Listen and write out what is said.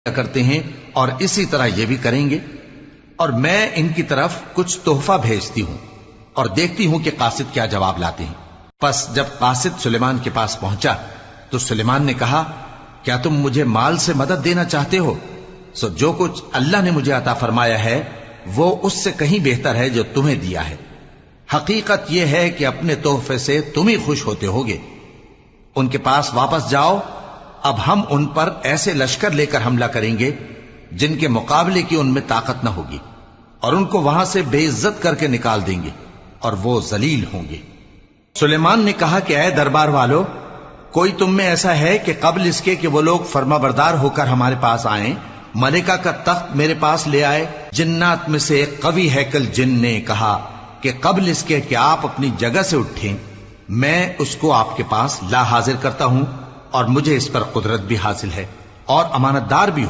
کرتے ہیں اور اسی طرح یہ بھی کریں گے، اور میں ان کی طرف کچھ تحفہ بھیجتی ہوں اور دیکھتی ہوں کہ قاصد کیا جواب لاتے ہیں۔ پس جب قاصد سلیمان کے پاس پہنچا تو سلیمان نے کہا، کیا تم مجھے مال سے مدد دینا چاہتے ہو؟ سو جو کچھ اللہ نے مجھے عطا فرمایا ہے وہ اس سے کہیں بہتر ہے جو تمہیں دیا ہے۔ حقیقت یہ ہے کہ اپنے تحفے سے تم ہی خوش ہوتے ہوگے۔ ان کے پاس واپس جاؤ، اب ہم ان پر ایسے لشکر لے کر حملہ کریں گے جن کے مقابلے کی ان میں طاقت نہ ہوگی، اور ان کو وہاں سے بے عزت کر کے نکال دیں گے اور وہ ذلیل ہوں گے۔ سلیمان نے کہا کہ اے دربار والو، کوئی تم میں ایسا ہے کہ قبل اس کے کہ وہ لوگ فرما بردار ہو کر ہمارے پاس آئیں، ملکہ کا تخت میرے پاس لے آئے؟ جنات میں سے ایک قوی ہیکل جن نے کہا کہ قبل اس کے کہ آپ اپنی جگہ سے اٹھیں میں اس کو آپ کے پاس لا حاضر کرتا ہوں، اور مجھے اس پر قدرت بھی حاصل ہے اور امانت دار بھی ہوں۔